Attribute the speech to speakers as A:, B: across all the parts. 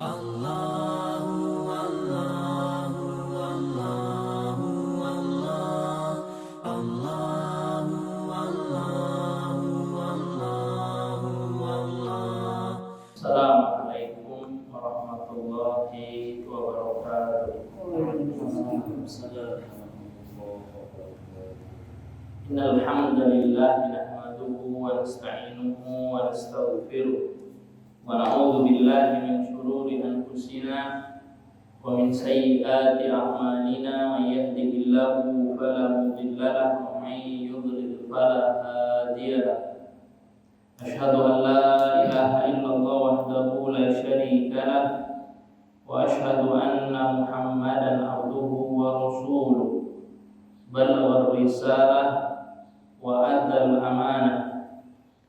A: Allahu Allahu Allahu Allah Allahu Allahu Allahu Allah.
B: Assalamualaikum warahmatullahi wabarakatuh. Innal hamdalillah nahmaduhu wa nasta'inuhu wa nastaghfiruh wa na'udzu billahi min shururi anfusina wa min sayyiati a'malina. May yahdihillahu fala mudilla lahu wa may yudlil fala hadiya lahu. Asyhadu an la ilaha illallah wahdahu la syarika lah wa asyhadu anna Muhammadan abduhu wa rasuluh. Ballagha risalah wa adda al-amanah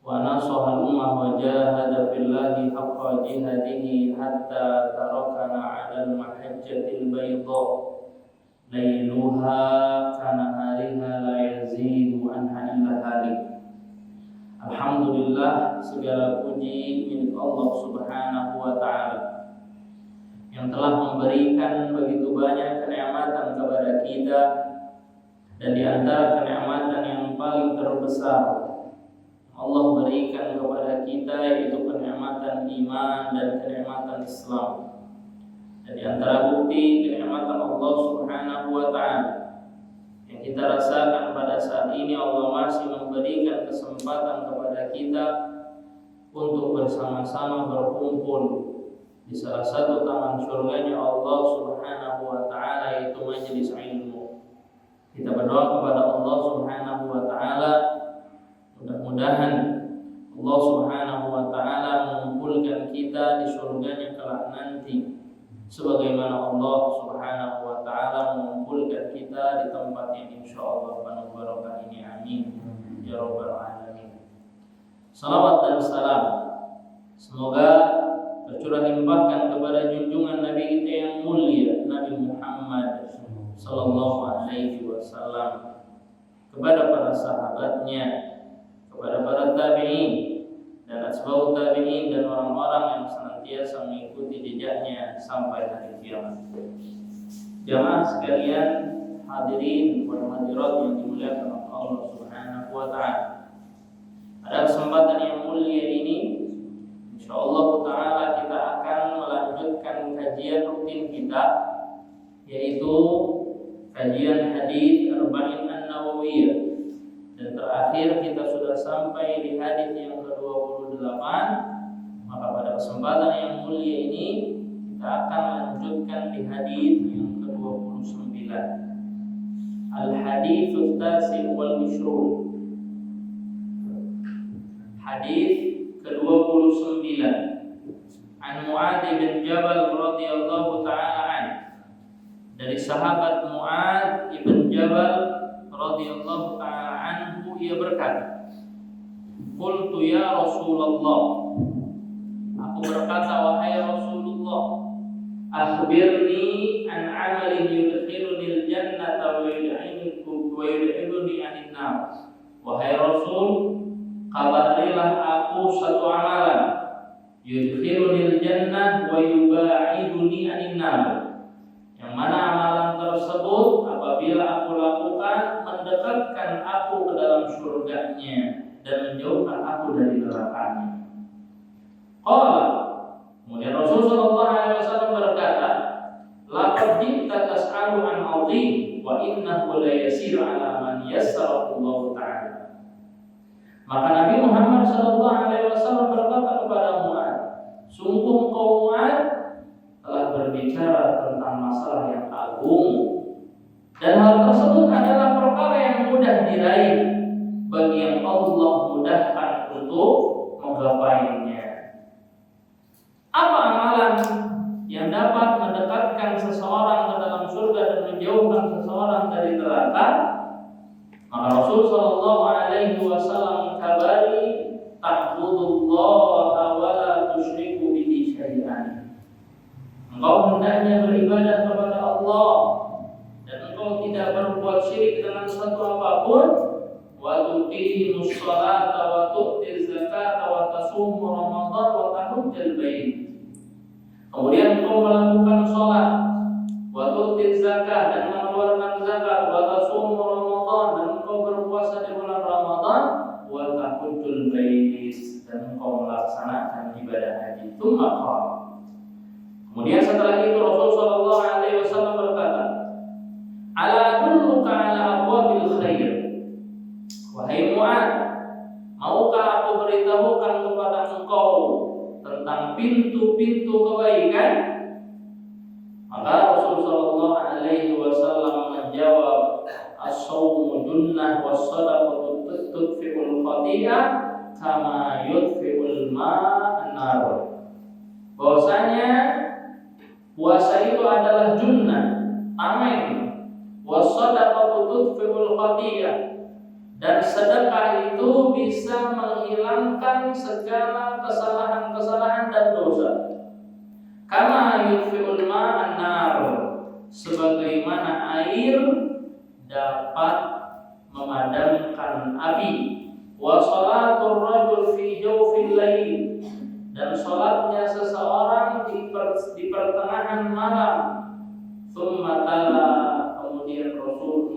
B: wa nasaha al-ummah wa jahada fillahi haqqa jihadihi hatta tarakana 'ala al-mahajjatil bayda lailuha kanahariha la yazidu anha illa halik. Alhamdulillah, segala puji milik Allah Subhanahu wa ta'ala yang telah memberikan begitu banyak kenikmatan kepada kita, dan di antara kenikmatan yang paling terbesar Allah berikan kepada kita yaitu kenikmatan iman dan kenikmatan Islam. Dan di antara bukti kenikmatan Allah Subhanahu wa ta'ala yang kita rasakan pada saat ini, Allah masih memberikan kesempatan kepada kita untuk bersama-sama berkumpul di salah satu taman surganya Allah Subhanahu wa ta'ala, yaitu majelis ilmu. Kita berdoa kepada Allah Subhanahu wa ta'ala, mudah-mudahan Allah Subhanahu wa ta'ala mengumpulkan kita di surganya kelak nanti, sebagaimana Allah Subhanahu wa ta'ala mengumpulkan kita di tempat yang insyaallah penuh barokah ini. Amin ya rabbal alamin. Salawat dan salam semoga tercurah limpahkan kepada junjungan Nabi kita yang mulia, Nabi Muhammad sallallahu alaihi wasallam, kepada para sahabatnya, kepada para tabi'in dan asbab tabi'in, dan orang-orang yang senantiasa mengikuti jejaknya sampai hari kiamat. Jamaah sekalian, hadirin wal hadirat yang dimuliakan oleh Allah Subhanahu wa ta'ala, pada kesempatan yang mulia ini insyaallah ta'ala kita akan melanjutkan kajian rutin kita, yaitu kajian hadis Arba'in An-Nawawiyah. Dan terakhir kita sudah sampai di hadis yang ke-28. Maka pada kesempatan yang mulia ini kita akan lanjutkan di hadis yang ke-29. Al-haditsus tasi' wal 20. Hadis ke-29 an Mu'adz bin Jabal radhiyallahu ta'ala anhu, dari sahabat Mu'adz bin Jabal radhiyallahu ta'ala anhu, ia berkata, qultu ya Rasulullah, aku berkata wahai Rasulullah, akhbirni an amalin yudkhiluni al-jannata wa yud'iluni anin nar. Wahai Rasul, kabarilah aku satu amalan yudkhiluni al-jannah wa yubaiduni anin nar, yang mana amalan tersebut apabila aku lakukan mendekatkan aku ke dalam surganya dan menjauhkan aku dari nerakanya. Qala, kemudian Rasul sallallahu alaihi wasallam berkata, laqad ji'ta tas'alu an 'azim wa innahu la yasir 'ala man yassara Allah ta'ala. Maka Nabi Muhammad sallallahu alaihi wasallam berkata kepada Mu'adz, sungguh engkau Mu'adz telah berbicara tentang masalah yang agung, dan hal tersebut adalah perkara yang mudah diraih bagi yang Allah mudahkan untuk menggapainya. Apa amalan yang dapat mendekatkan seseorang ke dalam surga dan menjauhkan seseorang dari neraka? Maka Rasul sallallahu alaihi wasallam kabari, ta'budullaha wa la tusyriku bihi syai'an. Engkau hendaknya beribadah kepada Allah dan engkau tidak berbuat syirik dengan satu apapun. Wa tuqimus sholata wa tu'tiz zakata wa tasumu ramadan wa tahujjal bait. Kemudian maqam. Kemudian setelah itu Rasul sallallahu alaihi wasallam berkata, "Ala adulluka ala abwabil khair." Wahai Mu'adz, maukah aku beritahukan kepada engkau tentang pintu-pintu kebaikan? Maka Rasul sallallahu alaihi wasallam menjawab, "As-shaumu junnah was-shadaqatu tudfi'ul khati'ah kama yudfi'ul ma'an nar." Bahwasanya puasa itu adalah junnah, tameng, was-shadaqatu tudfi'ul khati'ah, dan sedekah itu bisa menghilangkan segala kesalahan-kesalahan dan dosa. Kama yudfi'ul ma'an nar, sebagaimana air dapat memadamkan api. Wa shalatul rajul fi jawfil lail, dan salatnya seseorang di pertengahan malam. Tsumma tala, kemudian Rasul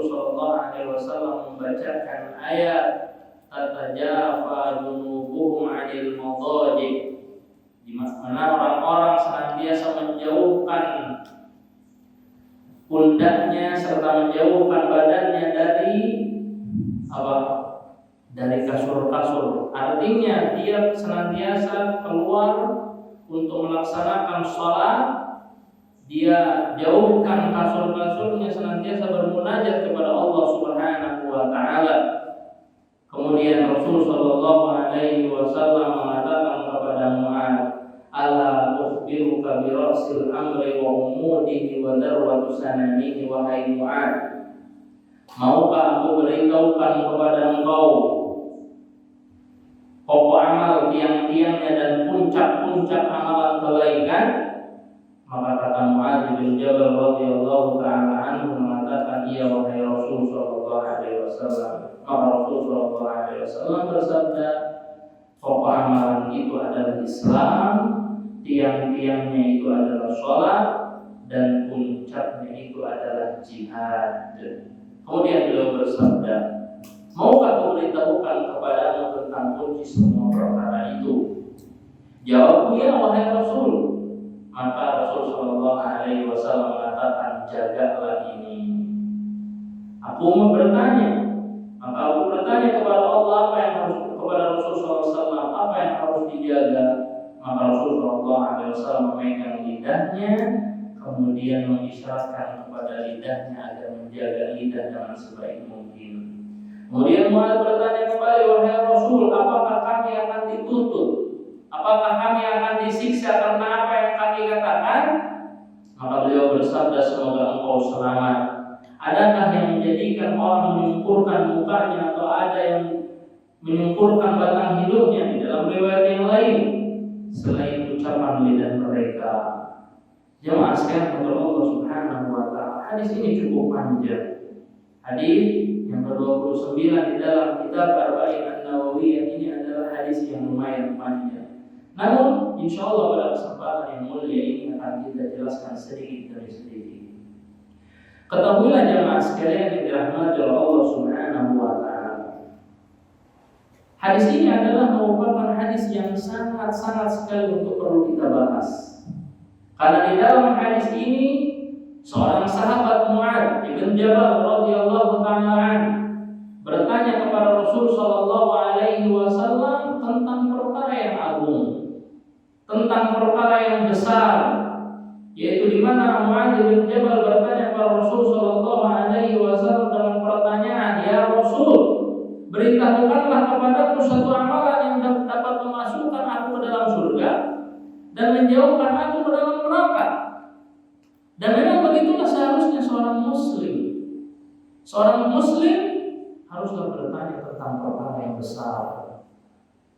B: sallallahu alaihi wasallam membacakan ayat tatajafa junubuhum 'anil madaji, di mana orang-orang senantiasa menjauhkan pundaknya serta menjauhkan badannya dari apa? Dari kasur-kasur. Artinya dia senantiasa keluar untuk melaksanakan sholat, dia jauhkan kasur-kasurnya, senantiasa bermunajat kepada Allah Subhanahu wa taala. Kemudian Rasul sallallahu alaihi wasallam mengatakan kepada Mu'adz, "Ala ukhbiruka bi ra'sil amri wa umudihi wa darwatu sanamihi." Wahai Mu'adz, maukah aku beritahukan kepada engkau pokok amal, tiang-tiangnya dan puncak-puncak amalan kebaikan? Maka kata Mu'adz bin Jabal radhiyallahu ta'ala anhu mengatakan, "Iya wahai Rasul sallallahu alaihi wasallam." Maka Rasul sallallahu alaihi wasallam bersabda, pokok amalan itu adalah Islam, tiang-tiangnya itu adalah sholat, dan puncaknya itu adalah jihad. Kemudian beliau bersabda, maukah aku beritahukan kepadamu tentang kunci semua perkara itu? Jawabku, ya wahai Rasul. Maka Rasul sallallahu alaihi wasallam mengatakan, jagalah ini. Aku mau bertanya, maka aku bertanya kepada Allah apa yang harus, kepada Rasul sallallahu alaihi wasallam apa yang harus dijaga. Maka Rasul sallallahu alaihi wasallam memegang lidahnya, kemudian mengisyaratkan kepada lidahnya agar menjaga lidah dengan sebaik mungkin. Kemudian Mu'adz bertanya kembali, wahai Rasul, apakah kami akan dituntut? Apakah kami akan disiksa karena apa yang kami katakan? Maka beliau bersabda, semoga engkau selamat. Adakah yang menjadikan orang menyungkurkan mukanya, atau ada yang menyungkurkan batang hidungnya? Di dalam riwayat yang lain, selain ucapan lidah mereka. Jemaah sekalian menurut Allah Subhanahu wa taala, hadis ini cukup panjang. Hadis yang ke-29 di dalam kitab Arba'in An-Nawawiyah ini adalah hadis yang lumayan panjang. Namun insyaallah pada kesempatan yang mulia ini akan kita jelaskan sedikit demi sedikit. Ketahuilah jemaah sekalian yang dirahmati oleh Allah Subhanahu wa taala, hadis ini adalah merupakan hadis yang sangat-sangat sekali untuk perlu kita bahas. Karena di dalam hadis ini seorang sahabat Mu'adz bin Jabal radhiyallahu ta'ala bertanya kepada Rasul sallallahu alaihi wasallam tentang perkara yang agung, tentang perkara yang besar, yaitu di mana Mu'adz bin Jabal bertanya kepada Rasul sallallahu alaihi wasallam dengan pertanyaan, ya Rasul, beritahukanlah kepadaku satu amalan yang dapat memasukkan aku ke dalam surga dan menjauhkan aku ke dalam neraka. Dan memang begitulah seharusnya seorang muslim. Seorang muslim haruslah bertanya tentang perkara yang besar.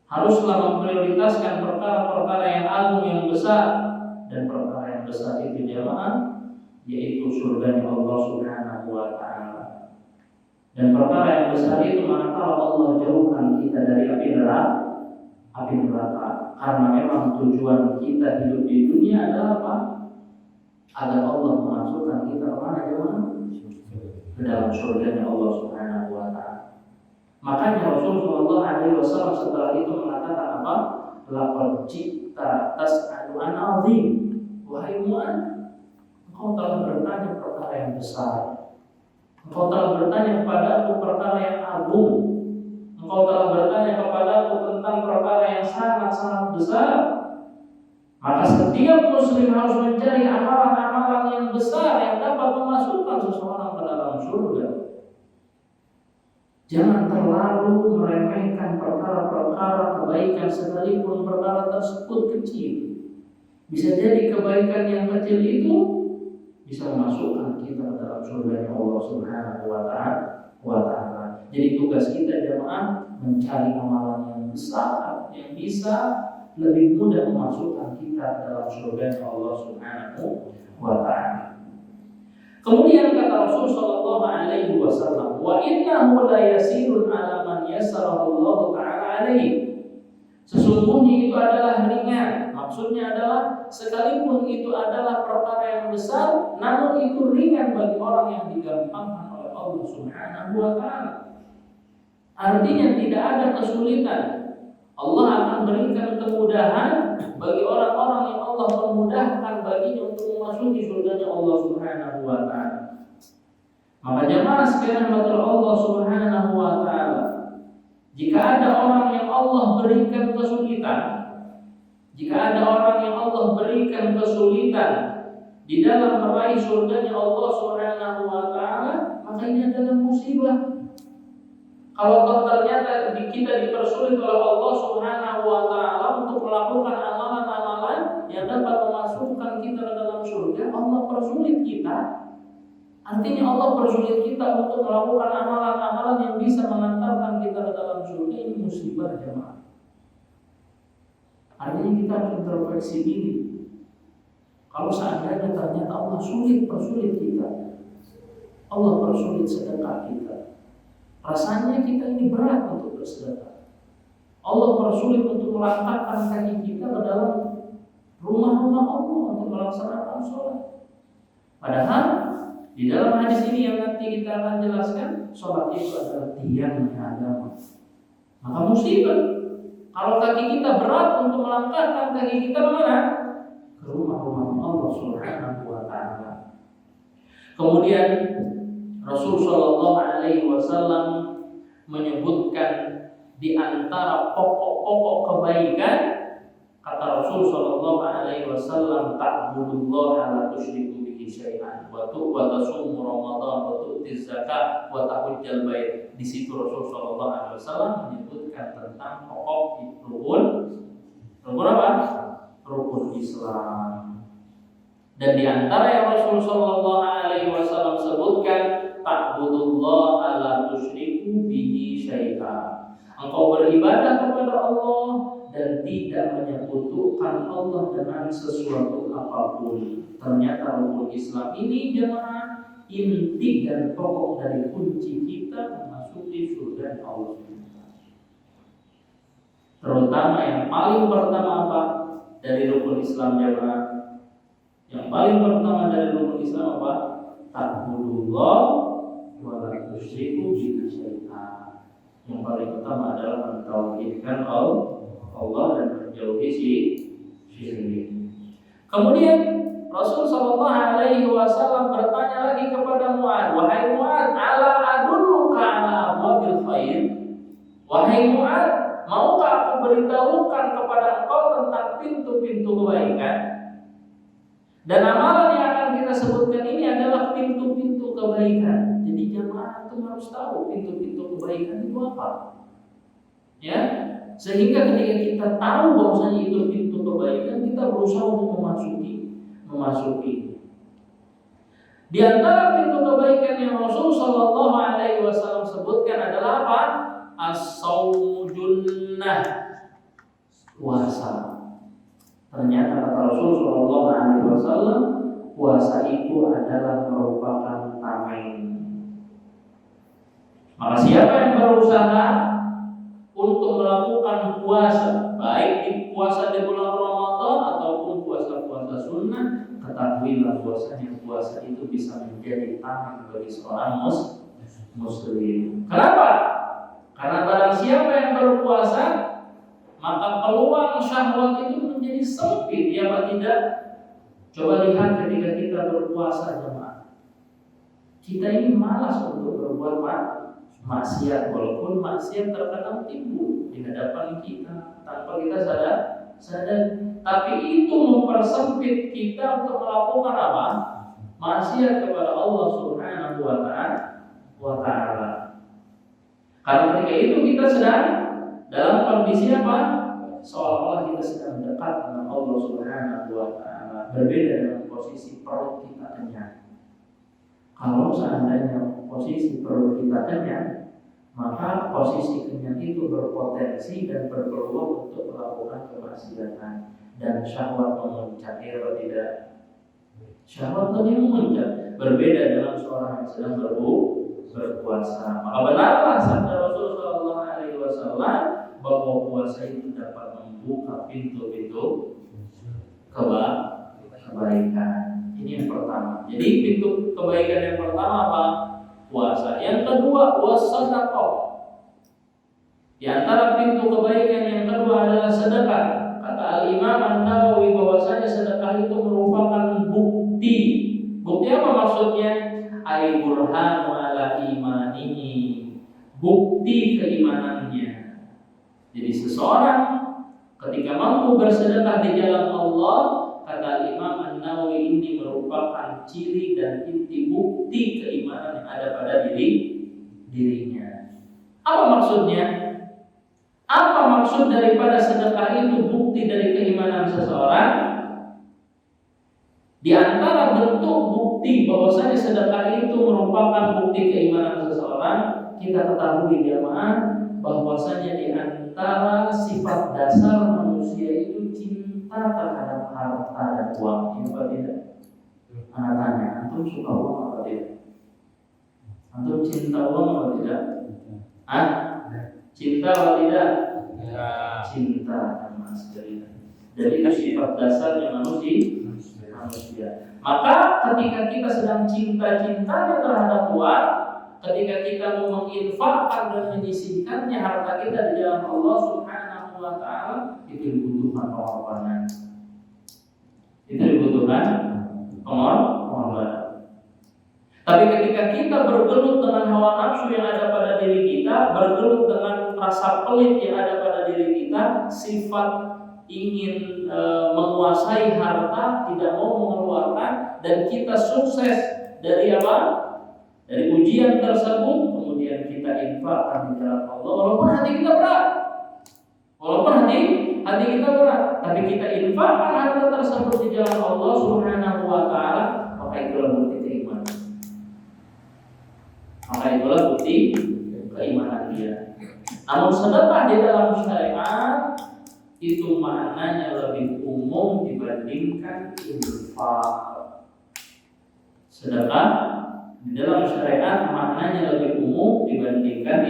B: Haruslah memprioritaskan perkara-perkara yang agung, yang besar. Dan perkara yang besar itu jemaah, yaitu surganya Allah Subhanahu wa ta'ala. Dan perkara yang besar itu manakala Allah jauhkan kita dari api neraka. Karena memang tujuan kita hidup di dunia adalah apa? Agar Allah memasukkan kita kemana jemaah? Ke dalam surganya Allah Subhanahu wa ta'ala. Makanya Rasulullah SAW setelah itu mengatakan apa? Laqad syi'ta tas'alu an 'azim. Wahai Mu'adz, engkau telah bertanya perkara yang besar. Engkau telah bertanya kepadaku perkara yang agung. Engkau telah bertanya kepadaku tentang perkara yang sangat-sangat besar. Maka setiap muslim harus mencari amalan-amalan yang besar yang dapat memasukkan seseorang ke dalam surga. Jangan terlalu meremehkan perkara-perkara kebaikan sekalipun perkara tersebut kecil. Bisa jadi kebaikan yang kecil itu bisa memasukkan kita ke dalam surga Allah Subhanahu wa Ta'ala. Jadi tugas kita jemaah mencari amalan yang besar yang bisa lebih mudah memasukkan kita ke dalam surga Allah Subhanahu wa Ta'ala. Kemudian kata Rasul sallallahu alaihi wasallam, wa innahu la yasirun ala man yassarahu Allah Ta'ala alaihi. Sesungguhnya itu adalah ringan. Maksudnya adalah sekalipun itu adalah perkara yang besar, namun itu ringan bagi orang yang digampangkan oleh Allah Subhanahu wa Ta'ala. Artinya tidak ada kesulitan. Allah akan berikan kemudahan bagi orang-orang yang Allah memudahkan baginya untuk memasuki surganya Allah Subhanahu wa Ta'ala. Maka jemaah sekalian rahmatullah Allah Subhanahu wa Ta'ala, jika ada orang yang Allah berikan kesulitan, jika ada orang yang Allah berikan kesulitan di dalam meraih surganya Allah Subhanahu wa Ta'ala, maka ini adalah musibah. Kalau ternyata kita dipersulit oleh Allah Subhanahu wa Ta'ala untuk melakukan amalan-amalan yang dapat memasukkan kita ke dalam surga, Allah persulit kita. Artinya Allah persulit kita untuk melakukan amalan-amalan yang bisa mengantarkan kita ke dalam surga. Ini musibah jemaah. Artinya kita harus introspeksi diri. Kalau seandainya ternyata Allah persulit kita, Allah persulit sedekah kita, rasanya kita ini berat untuk bersedekah. Allah persulit untuk melangkahkan kaki kita ke dalam rumah-rumah Allah untuk melaksanakan sholat. Padahal di dalam hadis ini yang nanti kita akan jelaskan, sholat itu adalah tiangnya agama. Maka musibah kalau kaki kita berat untuk melangkahkan kaki kita kemana? Ke rumah-rumah Allah Subhanahu wa Ta'ala. Kemudian Rasul Shallallahu Alaihi Wasallam menyebutkan di antara pokok-pokok kebaikan, kata Rasul Shallallahu Alaihi Wasallam, ta'budullaha la tusyriku bihi syai'an wa tasumu Ramadan wa tu'ti zakat wa tahujjal bait. Di situ Rasul Shallallahu Alaihi Wasallam menyebutkan tentang pokok rukun apa? Rukun Islam. Dan di antara yang Rasul Shallallahu Alaihi Wasallam sebutkan, ta'budullaha la tusyriku bihi syai'a. Engkau beribadah kepada Allah dan tidak menyekutukan Allah dengan sesuatu apapun. Ternyata rukun Islam ini jemaah inti dan pokok dari kunci kita memasuki surga Allah. Terutama yang paling pertama apa? Dari rukun Islam jemaah. Yang paling pertama dari rukun Islam apa? Ta'budullah wa la tusyriku bihi syai'a. Yang paling utama adalah mentauhidkan Allah dan menjauhi syirik. Kemudian Rasul sallallahu alaihi wasallam bertanya lagi kepada Mu'adz, wahai Mu'adz, ala adulluka ala abwabil khair? Wahai Mu'adz, maukah aku beritahukan kepada engkau tentang pintu-pintu kebaikan? Dan amalan yang akan kita sebutkan ini adalah pintu-pintu kebaikan. Jadi jemaah itu harus tahu pintu-pintu kebaikan itu apa. Ya, sehingga ketika kita tahu bahwasanya itu pintu kebaikan, kita berusaha untuk memasuki. Di antara pintu kebaikan yang Rasul sallallahu alaihi wasallam sebutkan adalah apa? As-shaumu junnah, puasa. Ternyata kata Rasul sallallahu alaihi wasallam, puasa itu adalah merupakan tameng. Maka siapa yang berusaha untuk melakukan puasa, baik di puasa di bulan Ramadan ataupun puasa-puasa sunnah, ketahuilah puasanya puasa itu bisa menjadi tameng bagi seorang muslim. Kenapa? Karena barang siapa yang berpuasa, maka peluang syahwat itu menjadi sempit, ya Pak tidak? Coba lihat ketika kita berpuasa jemaah. Kita ini malas untuk berbuat maksiat, walaupun maksiat terkadang timbul di hadapan kita tanpa kita sadar. Tapi itu mempersempit kita untuk melakukan apa? Maksiat kepada Allah Subhanahu wa Ta'ala. Karena ketika itu kita sedang dalam kondisi apa? Seolah-olah kita sedang dekat dengan Allah Subhanahu wa Ta'ala. Berbeda dengan posisi perut kita kenyang. Kalau seandainya posisi perut kita kenyang, maka posisi kenyang itu berpotensi dan berpeluang untuk melakukan kemaksiatan dan syahwat memuncak, atau tidak? Syahwat tadi memuncak. Berbeda dengan seorang yang sedang berpuasa. Maka benarlah sabda Rasulullah SAW bahwa puasa itu dapat membuka pintu-pintu kebaikan. Ini yang pertama. Jadi pintu kebaikan yang pertama apa? Puasa. Yang kedua, wassadaqah. Di antara pintu kebaikan yang kedua adalah sedekah. Kata Al-Imam An-Nawawi bahwasanya sedekah itu merupakan bukti. Bukti apa maksudnya? Ai burhanu ala imanihi. Bukti keimanannya. Jadi seseorang ketika mampu bersedekah di jalan Allah, kata Imam An-Nawawi, ini merupakan ciri dan inti bukti keimanan yang ada pada dirinya. Apa maksudnya? Apa maksud daripada sedekah itu bukti dari keimanan seseorang? Di antara bentuk bukti bahwasanya sedekah itu merupakan bukti keimanan seseorang, kita ketahui jamaah bahwasanya di antara sifat dasar manusia itu cinta terhadap harta dan uang. Ini apa tidak? Anak tanya, antum suka uang apa tidak? Antum cinta uang apa tidak? Cinta apa tidak?
C: Ya.
B: Cinta sama sekali. Jadi itu sifat dasarnya manusia. Maka ketika kita sedang cinta-cintanya terhadap uang, ketika kita mau menginfakkan dan menyisihkannya harta kita di jalan Allah Subhanahu wa Ta'ala, itu dibutuhkan pengorbanan. Itu dibutuhkan pengorbanan. Tapi ketika kita bergelut dengan hawa nafsu yang ada pada diri kita, bergelut dengan rasa pelit yang ada pada diri kita, sifat ingin menguasai harta, tidak mau mengeluarkan, dan kita sukses dari apa? Dari ujian tersebut, kemudian kita infakkan di jalan Allah, walaupun hati kita berat, hati kita berat, tapi kita infakkan harta tersebut di jalan Allah Subhanahu wa Ta'ala, maka itulah bukti keimanan. Dia. Namun sedekah di dalam syariat itu maknanya lebih umum dibandingkan infak. Sedekah di dalam syariat maknanya lebih umum dibandingkan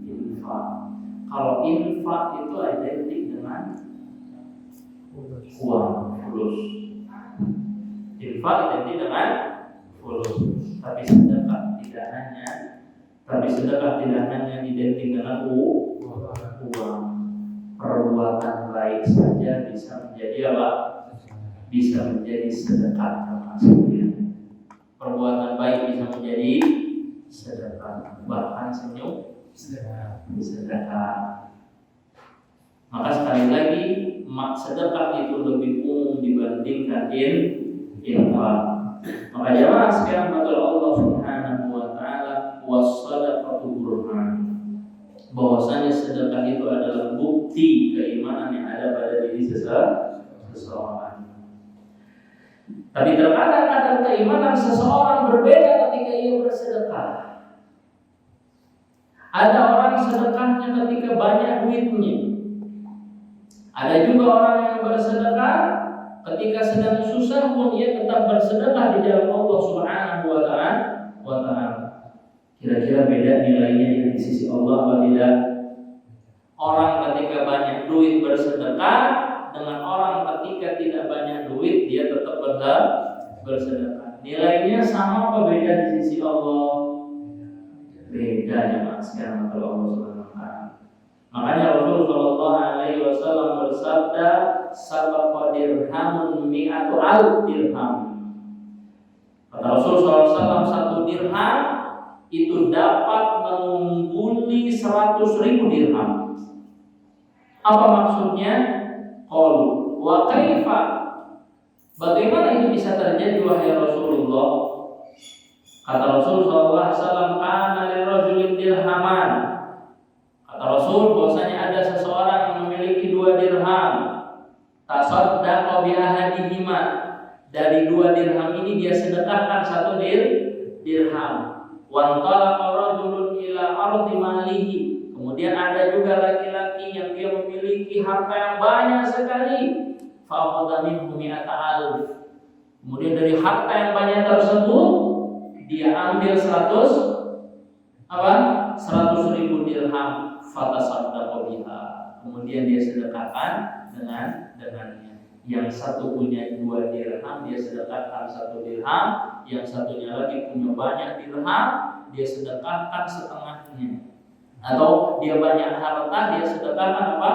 B: infak. Kalau infak itu identik dengan uang, fulus. Infak identik dengan fulus. Tapi sedekah tidak hanya identik dengan uang. Perbuatan baik saja bisa menjadi apa? Bisa menjadi sedekah termasuknya. Perbuatan baik bisa menjadi sedekah, bahkan senyum sedekah. Maka sekali lagi, sedekah itu lebih umum dibandingkan infak. Maka jamaah sekalian betul Allah Subhanahu wa Ta'ala, was-sadaqatu burhan. Bahwasanya sedekah itu adalah bukti keimanan yang ada pada diri seseorang. Tapi terkadang keimanan seseorang berbeda ketika ia bersedekah. Ada orang sedekahnya ketika banyak duitnya. Ada juga orang yang bersedekah ketika sedang susah pun ia tetap bersedekah di jalan Allah Subhanahu wa Ta'ala. Kira-kira beda nilainya di sisi Allah atau tidak? Orang ketika banyak duit bersedekah dengan orang ketika tidak banyak duit dia tetap bersedekah. Nilainya sama apa beda di sisi Allah? Beda ya Mas, sekarang kalau Allah Subhanahu wa Ta'ala. Makanya Rasul sallallahu alaihi wasallam bersabda, "Sabaqa dirhamun mi'atu alf dirham." Kata Rasul sallallahu alaihi wasallam, 1 dirham itu dapat mengungguli 100.000 dirham. Apa maksudnya? Qalu wa kaifa? Bagaimana itu bisa terjadi wahai Rasulullah? Kata Rasul sallallahu alaihi wasallam, "Kana lirajulin dirhaman." Kata Rasul bahwasanya ada seseorang yang memiliki 2 dirham. Tasaddaqa bi ahadihima. Dari 2 dirham ini dia sedekahkan 1 dirham. Wa talaqa rajulun ila ardi malihi. Kemudian ada juga laki-laki yang dia memiliki harta yang banyak sekali. Fa akhadha minhu mi'ata alf. Kemudian dari harta yang banyak tersebut dia ambil 100.000 dirham. Fatasaddaqa biha. Kemudian dia sedekahkan dengannya. Yang satu punya 2 dirham, dia sedekahkan 1 dirham. Yang satunya lagi punya banyak dirham, dia sedekahkan setengahnya. Atau dia banyak harta, dia sedekahkan apa?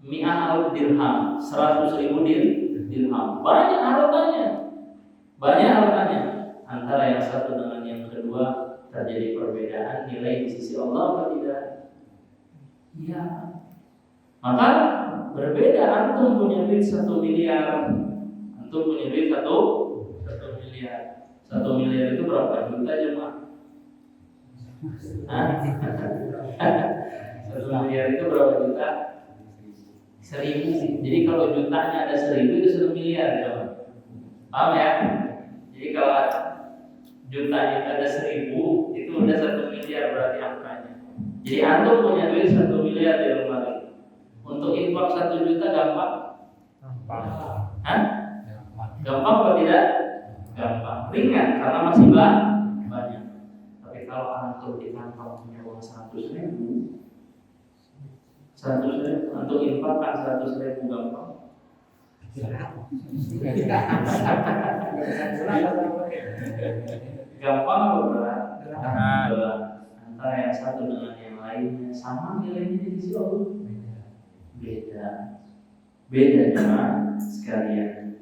B: Mi'ah alf dirham, 100.000 dirham. Banyak hartanya. Antara yang satu dengan yang kedua terjadi perbedaan nilai di sisi Allah atau tidak? Iya. Maka berbeda, antum punya duit 1 miliar, antum punya duit 1 miliar. 1 miliar itu berapa juta jemaah? 1 miliar itu berapa juta? 1.000. Jadi kalau jutanya ada 1.000 itu 1 miliar jemaah. Paham ya? Jadi kalau jutanya itu ada 1.000 itu udah 1 miliar berarti angkanya. Jadi antum punya duit 1 miliar di lemari. Untuk infak 1 juta gampang? Hah? Gampang atau tidak? Gampang, ringan karena masih banyak. Tapi kalau antum di kantong punya uang 100.000, antum infakkan 100.000 gampang? Gampang atau berat? Berat. Antara yang satu dengan yang lainnya sama nilainya di sisi Allah. Beda teman sekalian.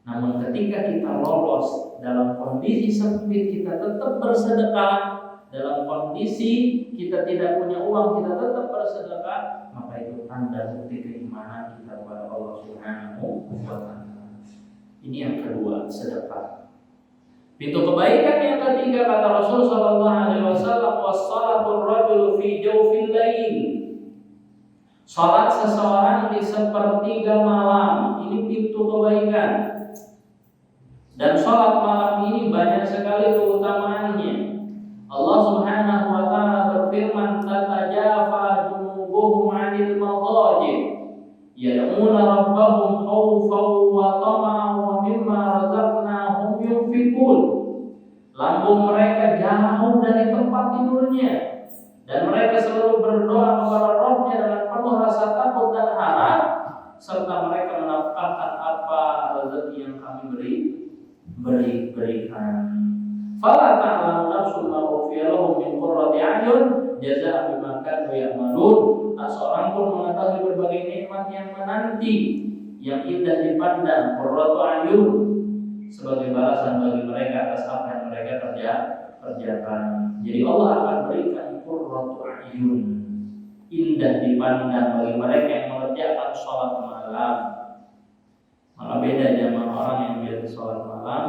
B: Namun ketika kita lolos dalam kondisi sempit, kita tetap bersedekah. Dalam kondisi kita tidak punya uang, kita tetap bersedekah. Maka itu tanda bukti keimanan kita kepada Allah Subhanahu wa Ta'ala. Ini yang kedua, sedekah. Pintu kebaikan yang ketiga kata Rasul sallallahu alaihi wasallam, "Wassalatul rajul fi jawfil lail." Salat seseorang di 1/3 malam, ini pintu kebaikan. Dan salat malam ini banyak sekali keutamaannya. Allah Subhanahu wa Ta'ala berfirman, "Tatajafa junubuhum 'anil madaji' yad'una rabbahum khaufan wa tama'an wa mimma razaqnahum yunfiqun." Lambung mereka jauh dari tempat tidurnya dan mereka selalu berdoa kepada Rabb-nya dengan penuh rasa takut dan harap, serta mereka menafkahkan apa rezeki yang kami berikan. Fala ta'lamu nafsun ma ukhfiya lahum min qurrati a'yun jazaa'an bima kanu ya'malun. Tak seorang pun mengetahui berbagai nikmat yang menanti, yang indah dipandang, qurratu a'yun, sebagai balasan bagi mereka atas apa yang mereka kerjakan. Jadi Allah akan berikan qurratu a'yun, indah dipandang bagi mereka yang mengerjakan sholat malam. Maka beda jamaah orang yang biasa sholat malam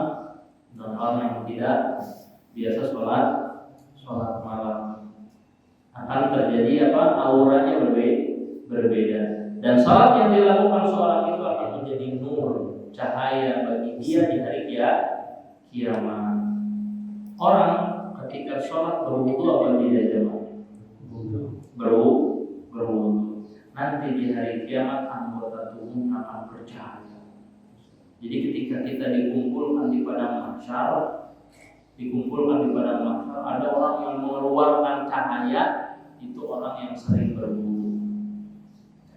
B: dan orang yang tidak biasa sholat malam. Akan terjadi apa? Auranya berbeda. Dan sholat yang dilakukan seorang itu akan menjadi nur, cahaya bagi dia di hari kiamat. Orang ketika sholat berwudu apa tidak jemaah? Berwudu. Nanti di hari kiamat anggota tubuh akan bercahaya. Jadi ketika kita dikumpulkan di padang mahsyar, ada orang yang mengeluarkan cahaya, itu orang yang sering berwudu.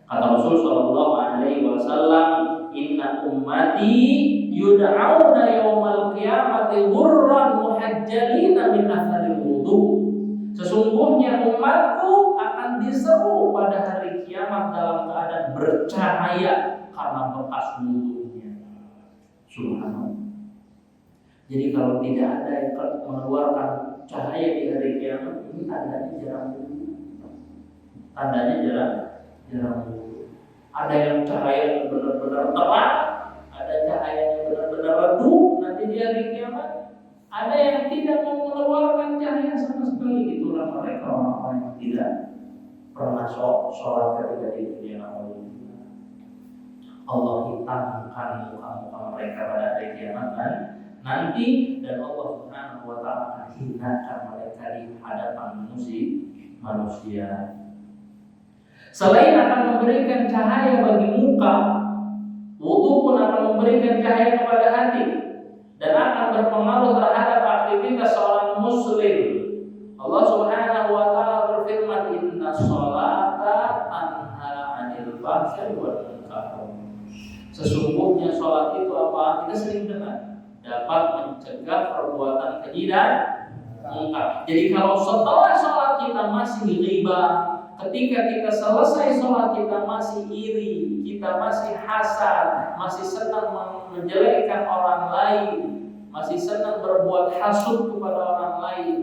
B: Kata Rasul sallallahu alaihi wasallam, "Inna ummati yud'auna yaumal qiyamati ghurran muhajjalina min atharil wudu." Sesungguhnya umatku akan diseru pada hari kiamat dalam keadaan bercahaya karena bekas wudhunya. Subhanallah. Jadi kalau tidak ada yang mengeluarkan cahaya di hari kiamat, ini tandanya jarang wudhu. Tandanya jarang wudhu. Ada yang cahaya benar-benar terang, ada cahaya yang benar-benar redup nanti di hari kiamat. Ada yang tidak mau mengeluarkan cahaya sama sekali. Itulah mereka orang-orang yang tidak pernah sholat ketika di dunia. Allah hitamkan muka-muka mereka pada hari kiamat nanti, dan Allah Subhanahu wa Ta'ala akan hinakan mereka di hadapan manusia. Selain akan memberikan cahaya bagi muka, wudu pun akan memberikan cahaya kepada hati dan akan berpengaruh terhadap aktivitas seorang muslim. Allah Subhanahu wa Ta'ala berfirman, "Inna sholata tanha 'anil fahsya'i wal munkar." Sesungguhnya sholat itu apa? Kita sering dengar, dapat mencegah perbuatan keji dan munkar. Jadi kalau setelah sholat kita masih ghibah, ketika kita selesai sholat kita masih iri, kita masih hasad, masih senang menjelekkan orang lain, masih senang berbuat hasud kepada orang lain,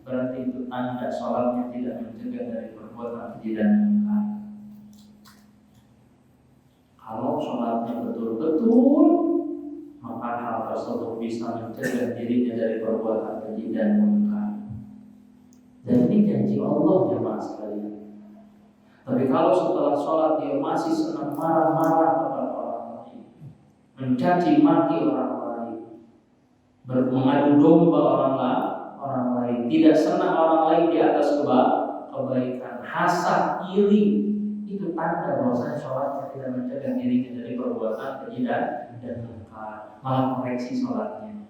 B: berarti itu tanda sholatnya tidak mencegah dari perbuatan keji dan munkar. Kalau sholatnya betul-betul, maka hal tersebut bisa mencegah dirinya dari perbuatan keji dan munkar. Dan ini janji Allah jemaah sekalian. Tapi kalau setelah sholat dia masih senang marah-marah kepada orang lain, mencaci maki orang lain, mengadu domba orang lain, tidak senang orang lain di atas kebaikan, hasad, iri, itu tanda bahwasanya sholatnya tidak mencegah dirinya dari perbuatan keji dan munkar, malah koreksi sholatnya.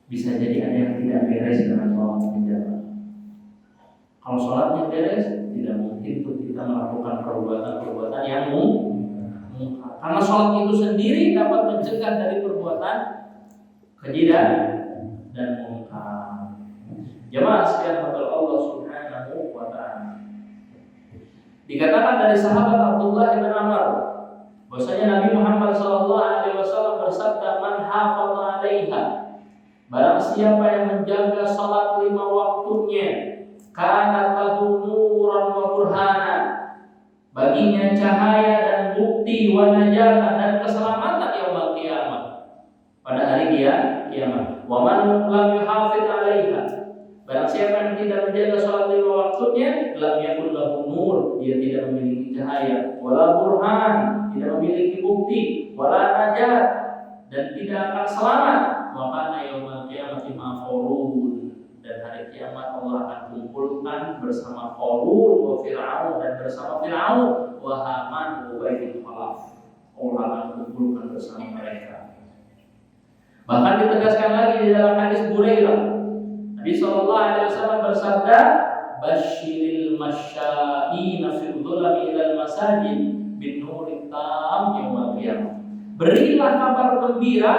B: Bisa jadi ada yang tidak beres dengan sholatnya. Kalau sholatnya beres, tidak mungkin untuk kita melakukan perbuatan-perbuatan yang munkar. Karena sholat itu sendiri dapat mencegah dari perbuatan keji dan munkar. Jemaah sekalian kepada Allah Subhanahu wa Ta'ala. Dikatakan dari sahabat Abdullah bin Amr, bahwasanya Nabi Muhammad SAW bersabda, "Man hafadha 'alaiha." Barang siapa yang menjaga salat 5 waktunya, kana lahu nuran wa burhana, baginya cahaya dan bukti, wa najatan dan keselamatan yaumul qiyamah, pada hari kiamat. Wa man lam yuhafidh 'alaiha, barang siapa yang tidak menjaga salat 5 waktunya, lam yakul lahu nur, dia tidak memiliki cahaya, wala burhan, tidak memiliki bukti, wala najat, dan tidak akan selamat. Maka yaumul qiyamati ma'furun, dan hari kiamat Allah akan kumpulkan bersama Qarun wa Fir'aun, dan bersama Fir'aun wa Haman wa Ubaidil Khalaf. Allah akan kumpulkan bersama mereka. Bahkan ditegaskan lagi di dalam hadis Burairah, Nabi SAW bersabda, "Basyiril masya'ina fil dhulami ilal masajid bin nurit tam yaumil qiyamah." Berilah kabar gembira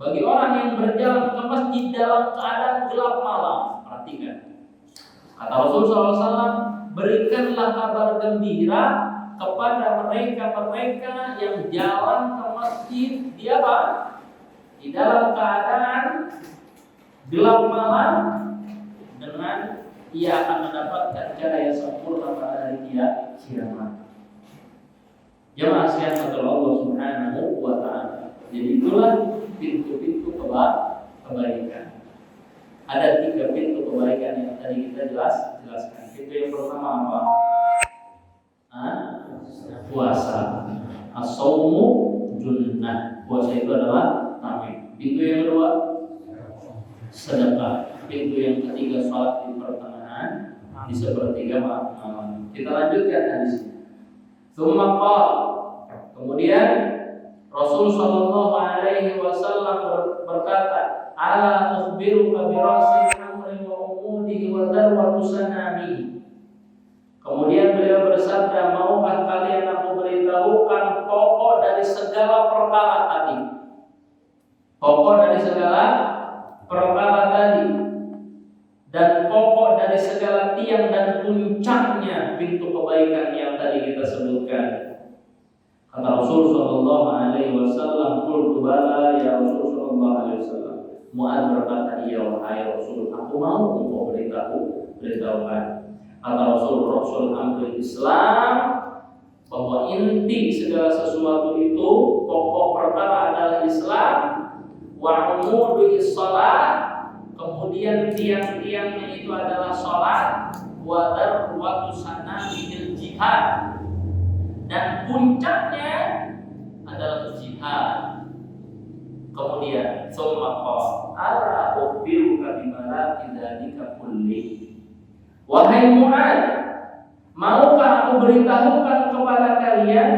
B: bagi orang yang berjalan ke masjid dalam keadaan gelap malam. Perhatikan, kata Rasulullah SAW, berikanlah kabar gembira kepada mereka yang jalan ke masjid dia di dalam keadaan gelap malam, dengan ia akan mendapatkan cahaya sempurna pada hari kiamat. Jemaah sekalian Allah Subhanahu wa Ta'ala. Jadi itulah pintu-pintu kebaikan. Ada 3 pintu kebaikan yang tadi kita jelaskan. Pintu yang pertama apa? Puasa. As-shaumu junnah. Puasa itu adalah tameng. Pintu yang kedua, sedekah. Pintu yang ketiga, salat di pertengahan, di sepertiga malam. Kita lanjutkan hadis. Tsumma qala, kemudian Rasul sallallahu alaihi wasallam berkata, "Ala ukhbiruka bi rasil amri wa umudihi wa darwatu sanami." Kemudian beliau bersabda, "Maukah kalian aku beritahukan pokok dari segala perkara tadi?" Pokok dari segala perkara tadi, dan pokok dari segala tiang dan puncaknya pintu kebaikan yang tadi kita sebutkan. Kata Rasul sallallahu alaihi wasallam, "Qultu bala ya Rasul sallallahu alaihi wasallam." Mu'adz berkata, "Iya wahai Rasul, aku mau engkau beritahukan." Kata Rasul amrul Islam, bahwa inti segala sesuatu itu, pokok perkara adalah Islam, wa umudu is-shalah, kemudian tiang-tiangnya itu adalah sholat, wa darwatu sanamil jihad, dan puncaknya adalah jihad. Kemudian summa qala ala ukhbiruka bima la dzalika kulli. Wahai Mu'adz, maukah aku beritahukan kepada kalian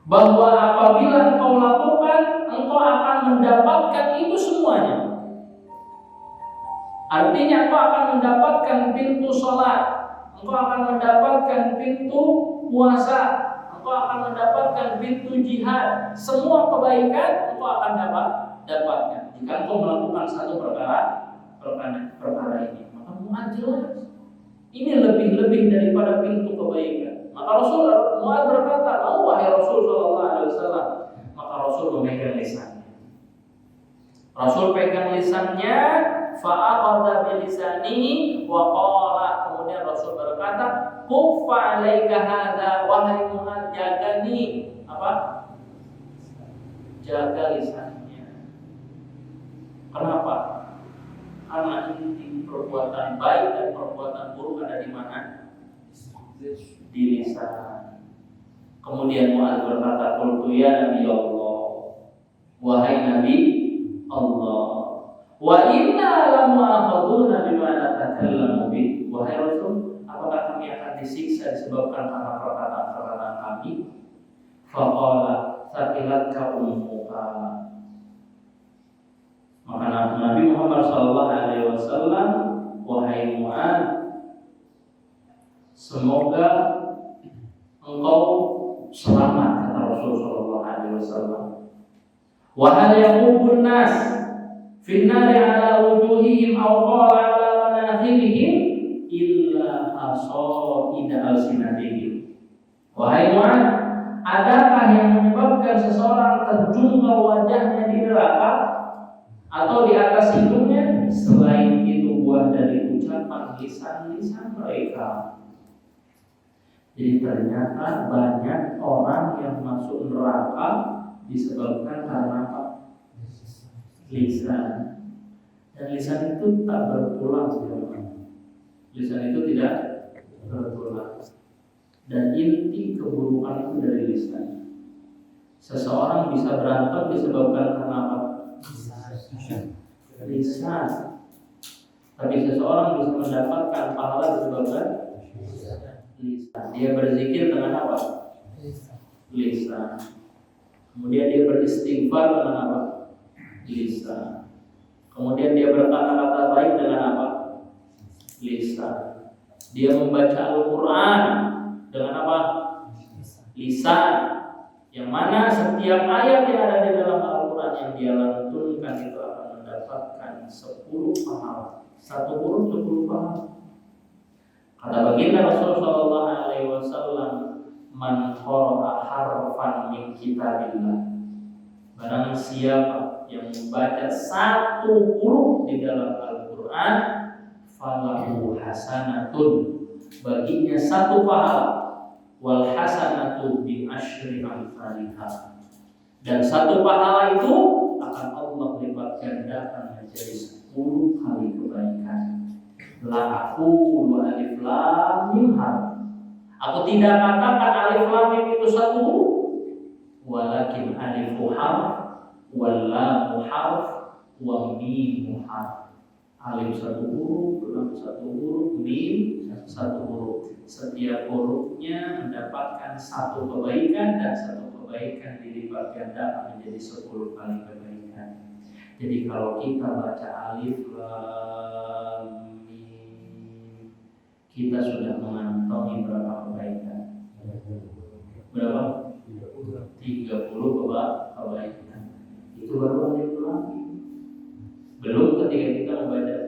B: bahwa apabila engkau lakukan, engkau akan mendapatkan itu semuanya. Artinya engkau akan mendapatkan pintu sholat, engkau akan mendapatkan pintu puasa, engkau akan mendapatkan pintu jihad. Semua kebaikan engkau akan dapatkan jika engkau melakukan satu perkara ini. Maka Mu'adz jelas ini lebih daripada pintu kebaikan. Maka Mu'adz berkata, "Oh wahai Rasul sallallahu alaihi wasallam." Maka Rasul memegang lisannya. Rasul pegang lisannya, fa'akhadha bilisanihi wa qala, kemudian Rasul berkata, "Kuffa 'alaika hadza, wahai Mu'adz, jaga nih apa? Jaga lisannya." Kenapa? Karena inti perbuatan baik dan perbuatan buruk ada di mana? Di lisan. Kemudian Mu'adz berkata, "Qultu ya Nabi Allah, wahai Nabi Allah, wa inna lamu'akhaduna bima natakallamu bih." Wahai Rasul, apakah kami akan disiksa disebabkan karena perkataan-perkataan kami? Faqala sakilatka ummuka. Maka Nabi Muhammad sallallahu alaihi wasallam, wahai Mu'adz, semoga engkau selamat, kata Rasul sallallahu alaihi wasallam. Wa hal yaqubun nas fin nari ala wujuhihim aw qala ala manakhirihim illa hasaida alsinatihim. Wahai Mu'adz, adakah yang menyebabkan seseorang terjungkal wajahnya di neraka atau di atas hidungnya selain itu buah dari ucapan lisan-lisan mereka? Jadi ternyata banyak orang yang masuk neraka disebabkan karena apa? Lisan. Dan lisan itu tak berpulang, teman-teman. Lisan itu tidak berpulang. Dan inti keburukan itu dari lisan. Seseorang bisa berantem disebabkan karena apa? Lisan. Tapi seseorang bisa mendapatkan pahala disebabkan lisan. Dia berzikir dengan apa? Lisan. Kemudian dia beristighfar dengan apa? Lisan. Kemudian dia berkata-kata baik dengan apa? Lisan. Dia membaca Al-Quran dengan apa? Lisan. Yang mana setiap ayat yang ada di dalam Al-Quran yang dia lantunkan itu akan mendapatkan 10 pahala. 1 huruf 10 pahala. Kata baginda Rasulullah sallallahu alaihi wasallam, "Man qara'a harfan min kitabillah." Barang siapa yang membaca 1 huruf di dalam Al-Quran, falahu hasanatun, baginya 1 pahala. Wal hasanatu bi asyri amsalha, dan 1 pahala itu akan Allah lipat gandakan menjadi 10 kali kebaikan. La aqulu alif lam mim harf, aku tidak katakan alif lam mim itu 1 huruf, walakin alifu harf wal lam harf wa mim harf. Alif 1 huruf, lam 1 huruf, mim 1 huruf. Setiap hurufnya mendapatkan 1 kebaikan, dan 1 kebaikan dilipat ganda menjadi 10 kali kebaikan. Jadi kalau kita baca alif lam mim, kita sudah mengantongi berapa kebaikan? Berapa? 30 kebaikan. Itu baru alif lam mim. Belum ketika kita membaca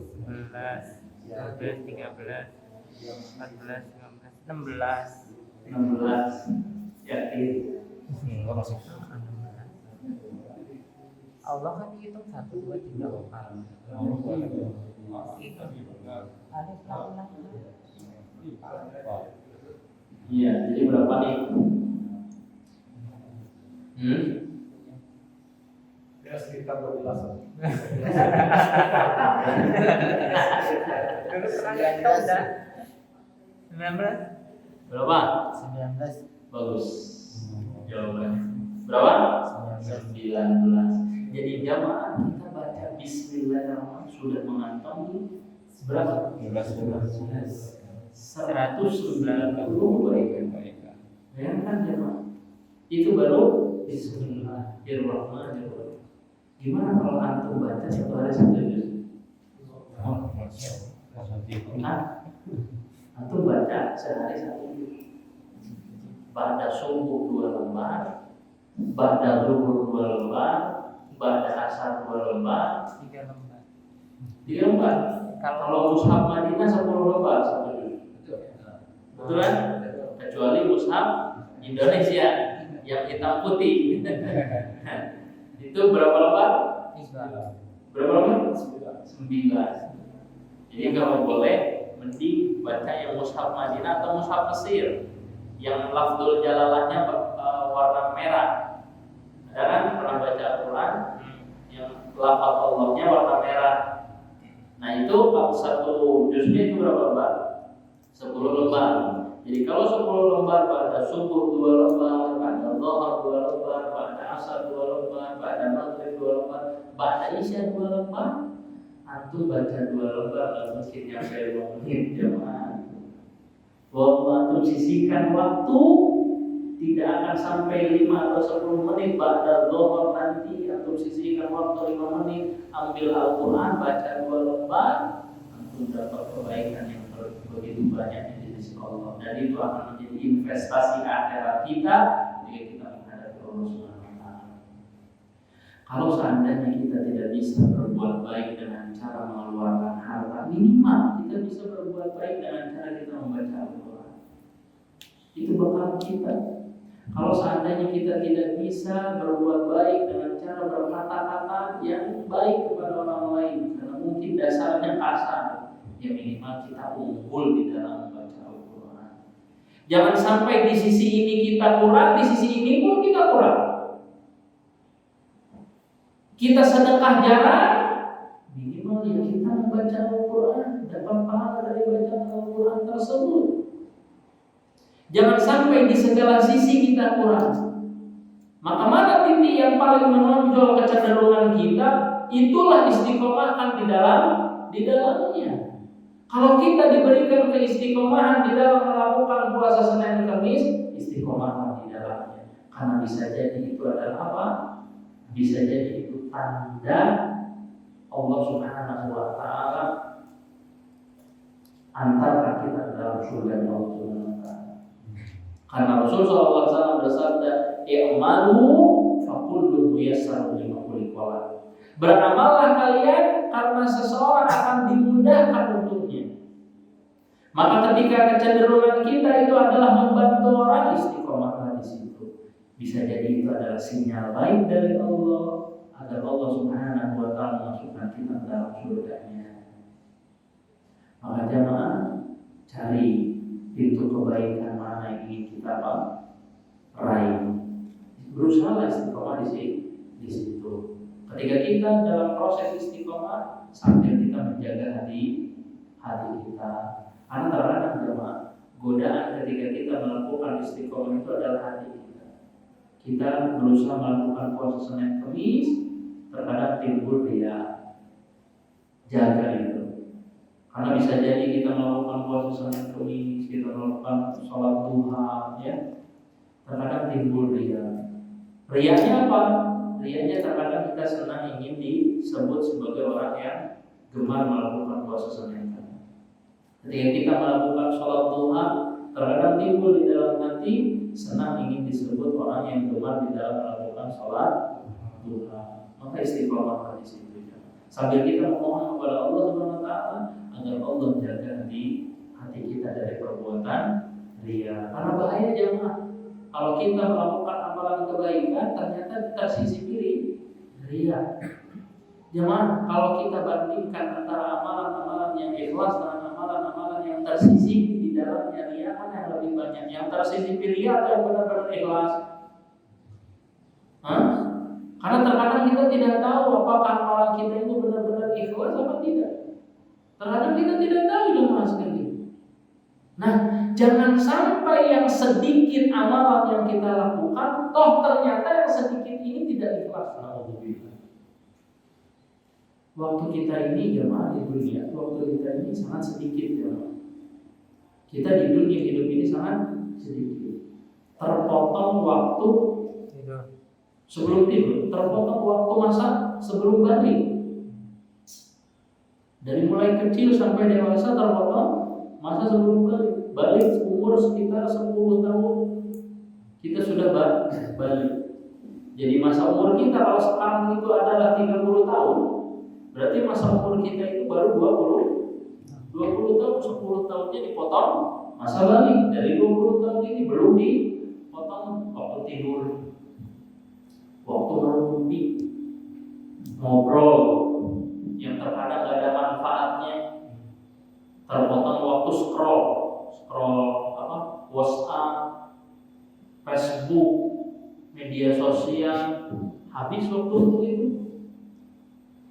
C: 11, 12, 13, 14, 15, 16.
B: 16. Yakin?
D: Enggak masuk.
C: Allah kan dihitung 1, 2, 3, 4. Alif lam lam.
B: Iya, jadi berapa nih?
D: Ya sekitar 12.
C: Dulu pernah kita udah 19.
B: Berapa?
C: 19.
B: Bagus. Jawabannya. Berapa? 19. Jadi jamaah kita baca Bismillahirrahmanirrahim sudah mengantongi berapa? 190 baik. Bayangkan jemaah, itu baru Bismillahirrahmanirrahim. Gimana kalau antum baca satu hari 1 juz? Antum baca sehari 1 juz. Ba'da subuh 2 lembar, ba'da zuhur 2 lembar, ba'da asar 2 lembar,
C: 3 lembar.
B: 3 lembar. Kalau mushaf Madinah 10 lembar 1 juz. Betul kan? Kecuali mushaf Indonesia yang hitam putih. Itu berapa lembar?
C: 3.
B: Berapa lembar? 9. Jadi kalau boleh mending baca yang mushaf Madinah atau mushaf Mesir yang lafzul jalalahnya warna merah. Ada kan pernah baca Al-Quran yang lafaz Allahnya warna merah. Nah itu kalau 1 juznya itu berapa lembar? 10 lembar. Jadi kalau 10 lembar pada subuh 2 lembar, pada zuhur 2 lembar, pada asar 2 lembar, pada maghrib 2 lembar, pada isya 2 lembar, antum baca 2 lembar dan mungkin nyampe 2 menit jemaah. Waktu antum sisihkan waktu tidak akan sampai 5 atau 10 menit pada zuhur nanti antum sisihkan waktu 5 menit, ambil Al-Quran, baca 2 lembar, antum dapat kebaikan yang begitu banyak di sisi Allah, dan itu akan menjadi investasi akhirat kita jika kita menghadapi Allah Subhanahu wa taala. Kalau seandainya kita tidak bisa berbuat baik dengan cara mengeluarkan harta, minimal kita bisa berbuat baik dengan cara kita membaca Al-Quran. Itu bekal kita. Kalau seandainya kita tidak bisa berbuat baik dengan cara berkata-kata yang baik kepada orang lain, karena mungkin dasarnya kasar, ya minimal kita unggul di dalam membaca Al-Quran. Jangan sampai di sisi ini kita kurang, di sisi ini pun kita kurang. Kita sedekah jarang, minimal ya kita membaca Al-Quran, dapat pahala dari bacaan Al-Quran tersebut. Jangan sampai di segala sisi kita kurang. Maka mana titik yang paling menonjol kecenderungan kita, itulah istiqomahkan di dalamnya. Kalau kita diberikan keistiqomahan di dalam melakukan puasa Senin Kamis, istiqomahkan di dalamnya. Karena bisa jadi itu adalah apa? Bisa jadi itu tanda Allah Subhanahu wa taala antarkan kita dalam surga Allah Subhanahu wa taala. Karena Rasulullah SAW bersabda, "I'malu fa kullu muyassarun lima khuliqa." Beramallah kalian karena seseorang akan dimudahkan untuknya. Maka ketika kecenderungan kita itu adalah membantu orang, istiqomahlah di situ. Bisa jadi itu adalah sinyal baik dari Allah agar Allah Subhanahu wa taala memasukkan kita dalam surganya. Maka jemaah, cari pintu kebaikan mana yang ingin kita raih. Berusaha istiqomah di situ. Ketika kita dalam proses istiqomah sambil kita menjaga hati kita. Karena terkadang jemaah godaan ketika kita melakukan istiqomah itu adalah hati kita. Kita berusaha melakukan puasa Senin Kamis, terkadang timbul ria. Jaga itu. Karena bisa jadi kita melakukan puasa Senin Kamis, kita melakukan sholat duha, ya. Terkadang timbul ria. Rianya apa? Rianya terkadang kita senang ingin disebut sebagai orang yang gemar melakukan puasa Senin Kamis. Ketika kita melakukan sholat duha, terkadang timbul di dalam hati senang ingin disebut orang yang gemar di dalam melakukan sholat duha. Maka istiqomah di situ. Sambil kita memohon kepada Allah Subhanahu wa taala agar Allah menjaga di hati kita dari perbuatan ria. Karena bahaya jemaah. Kalau kita melakukan amalan kebaikan ternyata tersisipi ria. Jemaah, kalau kita bandingkan antara amalan-amalan yang ikhlas dengan amalan-amalan yang tersisipi di dalamnya ria, mana yang lebih banyak? Yang tersisipi ria atau yang benar-benar ikhlas? Karena terkadang kita tidak tahu apakah amalan kita itu benar-benar ikhlas atau tidak. Terkadang kita tidak tahu jemaah sekalian. Nah, jangan sampai yang sedikit amalan yang kita lakukan, toh ternyata yang sedikit ini tidak ikhlas. Waktu kita ini jemaah di dunia, waktu kita ini sangat sedikit jemaah. Kita di dunia hidup ini sangat sedikit. Terpotong waktu sebelum tidur, terpotong waktu masa sebelum balik. Dari mulai kecil sampai dewasa terpotong masa sebelum balik. Balik umur sekitar 10 tahun kita sudah balik. Jadi masa umur kita kalau sekarang itu adalah 30 tahun, berarti masa umur kita itu baru 20 tahun, 10 tahunnya dipotong masa balik. Dari 20 tahun ini belum dipotong waktu tidur, waktu bermimpi, ngobrol yang terkadang gak ada manfaatnya, terpotong waktu scroll WhatsApp, Facebook, media sosial, habis waktu untuk itu.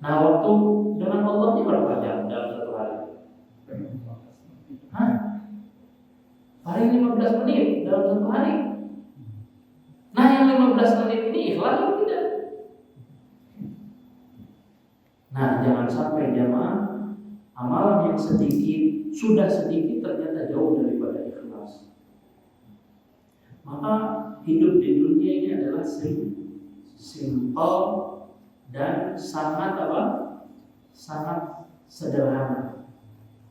B: Nah, waktu dengan Allah ini berapa jam dalam satu hari? Paling 15 menit dalam satu hari. Nah, yang 15 menit ini ikhlas atau tidak? Nah, jangan sampai jamaah amalan yang sedikit, sudah sedikit ternyata jauh daripada ikhlas. Maka hidup di dunia ini adalah simple dan sangat sangat sederhana.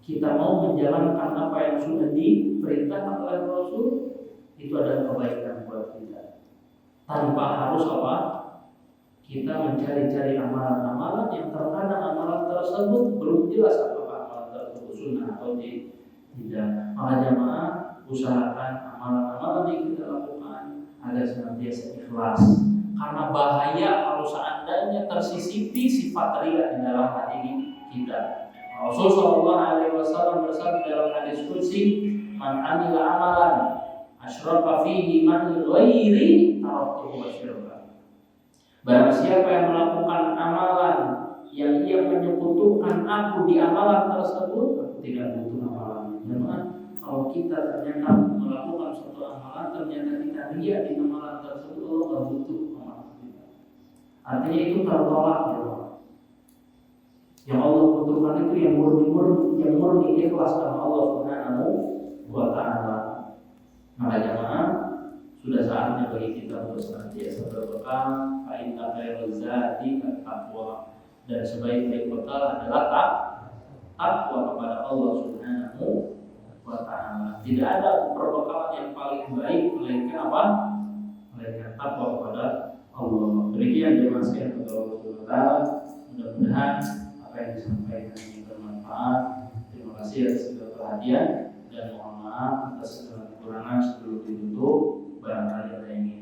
B: Kita mau menjalankan apa yang sudah diperintahkan oleh Rasul, itu adalah kebaikan buat kita. Tanpa harus kita mencari-cari amalan-amalan yang terkadang amalan tersebut belum jelas apakah amalan tersebut sunnah atau tidak. Maka jamaah usahakan amalan-amalan yang kita lakukan agar senantiasa ikhlas. Karena bahaya kalau seandainya tersisipi sifat ria di dalam hati kita. Rasulullah SAW bersabda dalam hadis qudsi, "Man 'amila amalan asyraka fihi ma'i ghairi taraktuhu wa syirka." Barang siapa yang melakukan amalan yang ia menyekutukan aku di amalan tersebut, aku tidak butuh amalan. Jemaah, kalau kita ternyata melakukan suatu amalan, ternyata kita ria di amalan tersebut, Allah tidak butuh amalan kita. Artinya itu tertolak jemaah. Yang Allah butuhkan itu yang murni ikhlas karena Allah Subhanahu wa taala. Maka jemaah, sudah saatnya bagi kita untuk senantiasa berbekal fa'inna khairaz zadi at-taqwa, dan sebaik-baik bekal adalah takwa kepada Allah Subhanahu wa taala. Tidak ada perbekalan yang paling baik melainkan apa? Melainkan takwa kepada Allah. Demikian jemaah sekalian kepada Allah Subhanahu wa taala. Mudah-mudahan apa yang disampaikan ini bermanfaat. Terima kasih atas segala perhatian dan mohon maaf atas segala kekurangan sebelum ditutup. Barangkali ada yang ingin